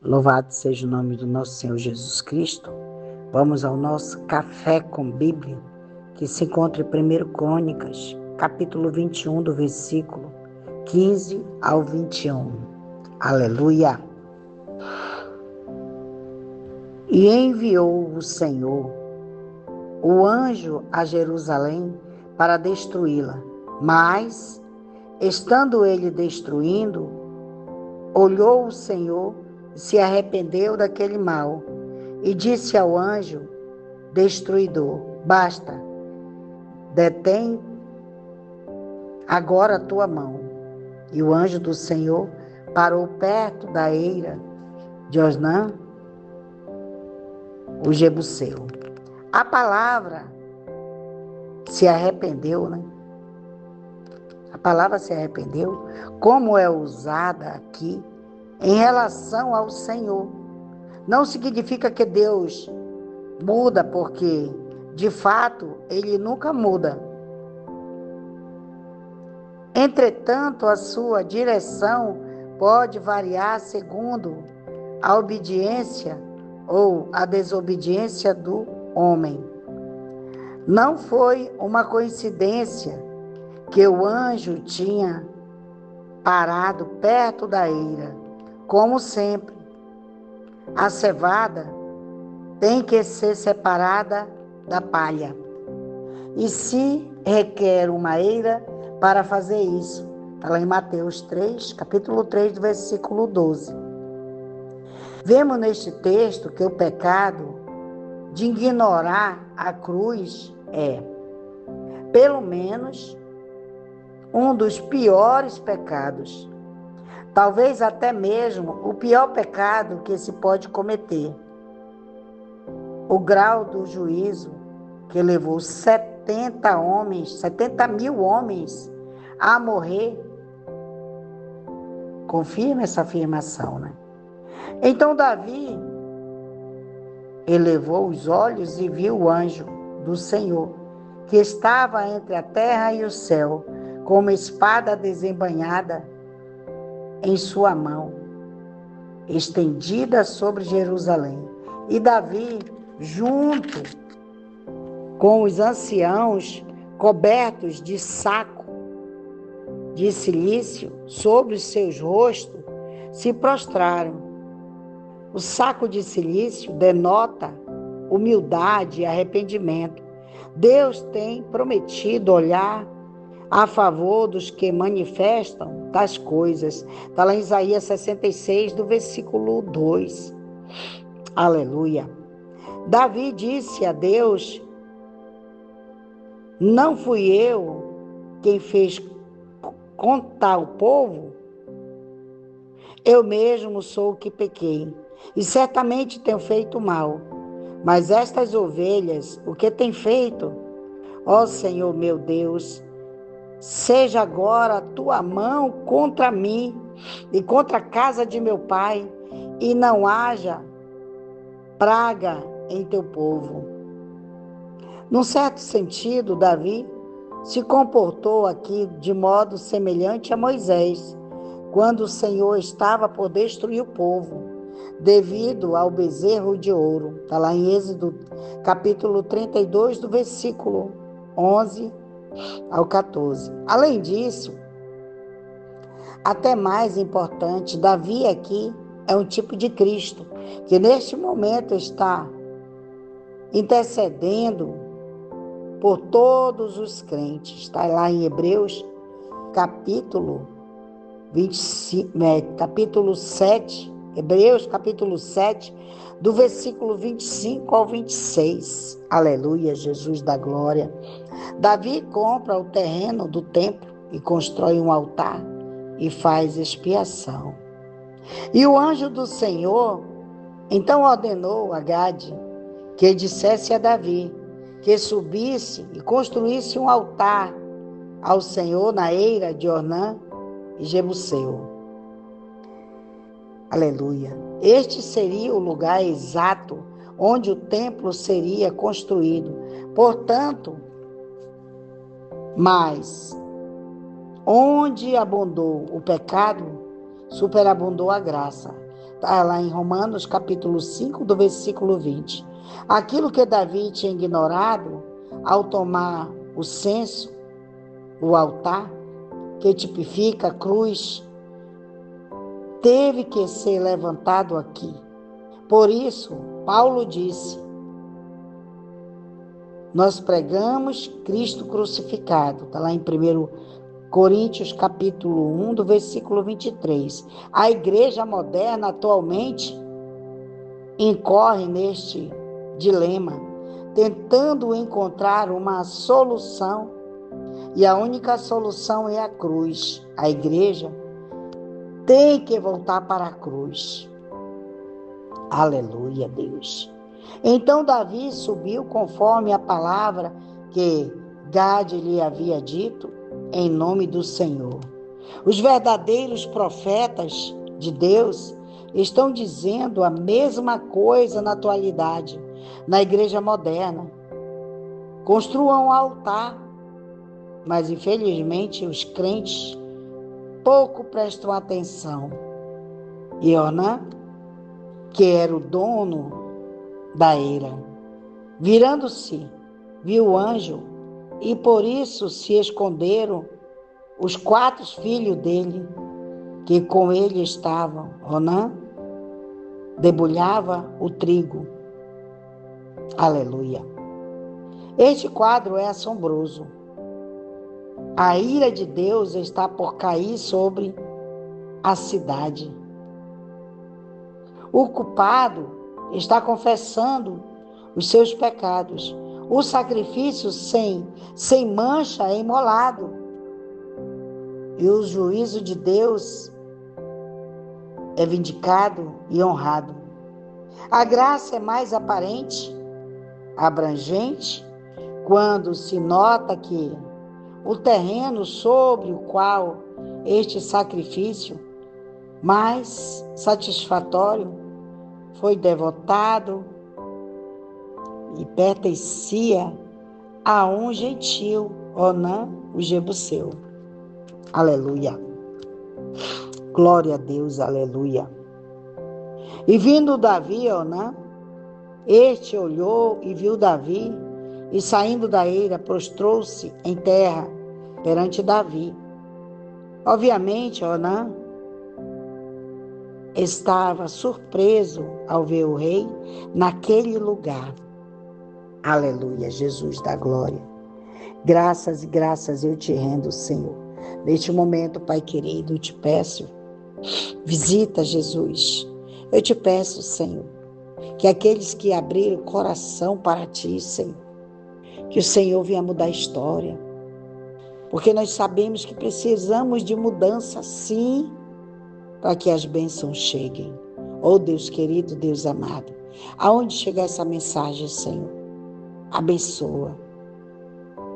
Louvado seja o nome do nosso Senhor Jesus Cristo. Vamos ao nosso Café com Bíblia, que se encontra em 1 Crônicas, capítulo 21, do versículo 15 ao 21. Aleluia! E enviou o Senhor o anjo a Jerusalém para destruí-la. Mas, estando ele destruindo, olhou o Senhor e se arrependeu daquele mal, e disse ao anjo destruidor: basta, detém agora a tua mão. E o anjo do Senhor parou perto da eira de Ornã, o Jebuseu. A palavra se arrependeu, né? A palavra se arrependeu, como é usada aqui em relação ao Senhor. Não significa que Deus muda, porque, de fato, Ele nunca muda. Entretanto, a sua direção pode variar segundo a obediência ou a desobediência do homem. Não foi uma coincidência que o anjo tinha parado perto da eira. Como sempre, a cevada tem que ser separada da palha. E se requer uma eira para fazer isso. Está lá em Mateus 3, capítulo 3, do versículo 12. Vemos neste texto que o pecado de ignorar a cruz é, pelo menos, um dos piores pecados. Talvez até mesmo o pior pecado que se pode cometer. O grau do juízo que levou 70 mil homens a morrer, confirma essa afirmação, né? Então Davi elevou os olhos e viu o anjo do Senhor, que estava entre a terra e o céu, com uma espada desembainhada em sua mão, estendida sobre Jerusalém. E Davi, junto com os anciãos, cobertos de saco de cilício sobre os seus rostos, se prostraram. O saco de cilício denota humildade e arrependimento. Deus tem prometido olhar a favor dos que manifestam tais coisas. Está lá em Isaías 66, do versículo 2. Aleluia. Davi disse a Deus: não fui eu quem fez contar o povo? Eu mesmo sou o que pequei, e certamente tenho feito mal. Mas estas ovelhas, o que têm feito? Ó Senhor meu Deus, seja agora a tua mão contra mim e contra a casa de meu pai, e não haja praga em teu povo. Num certo sentido, Davi se comportou aqui de modo semelhante a Moisés, quando o Senhor estava por destruir o povo, devido ao bezerro de ouro. Está lá em Êxodo, capítulo 32, do versículo 11 ao 14. Além disso, até mais importante, Davi aqui é um tipo de Cristo, que neste momento está intercedendo por todos os crentes. Está lá em Hebreus, capítulo 7, Hebreus, capítulo 7, do versículo 25 ao 26. Aleluia, Jesus da glória. Davi compra o terreno do templo e constrói um altar e faz expiação. E o anjo do Senhor então ordenou a Gade que dissesse a Davi que subisse e construísse um altar ao Senhor na eira de Ornã e Jebuseu. Aleluia. Este seria o lugar exato onde o templo seria construído. Portanto, mas onde abundou o pecado, superabundou a graça. Está lá em Romanos, capítulo 5, do versículo 20. Aquilo que Davi tinha ignorado ao tomar o censo, o altar, que tipifica a cruz, teve que ser levantado aqui. Por isso, Paulo disse: nós pregamos Cristo crucificado. Está lá em 1 Coríntios, capítulo 1, do versículo 23. A igreja moderna atualmente incorre neste dilema, tentando encontrar uma solução, e a única solução é a cruz. A igreja tem que voltar para a cruz. Aleluia, Deus. Então Davi subiu conforme a palavra que Gade lhe havia dito, em nome do Senhor. Os verdadeiros profetas de Deus estão dizendo a mesma coisa na atualidade, na igreja moderna. Construam um altar, mas infelizmente os crentes pouco prestam atenção. E Onã, que era o dono da eira, virando-se, viu o anjo, e por isso se esconderam os 4 filhos dele, que com ele estavam. Onã debulhava o trigo. Aleluia. Este quadro é assombroso. A ira de Deus está por cair sobre a cidade. O culpado está confessando os seus pecados. O sacrifício sem mancha é imolado. E o juízo de Deus é vindicado e honrado. A graça é mais aparente, abrangente, quando se nota que o terreno sobre o qual este sacrifício mais satisfatório foi devotado e pertencia a um gentil, Onã, o Jebuseu. Aleluia. Glória a Deus, aleluia. E vindo Davi, Onã, este olhou e viu Davi, e saindo da eira, prostrou-se em terra perante Davi. Obviamente, Onã estava surpreso ao ver o rei naquele lugar. Aleluia, Jesus da glória. Graças e graças eu te rendo, Senhor. Neste momento, Pai querido, eu te peço, visita, Jesus. Eu te peço, Senhor, que aqueles que abriram o coração para ti, Senhor, que o Senhor venha mudar a história. Porque nós sabemos que precisamos de mudança, sim, para que as bênçãos cheguem. Oh Deus querido, Deus amado, aonde chegar essa mensagem, Senhor, abençoa.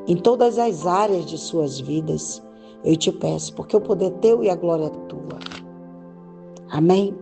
Em todas as áreas de suas vidas, eu te peço, porque o poder é teu e a glória é tua. Amém?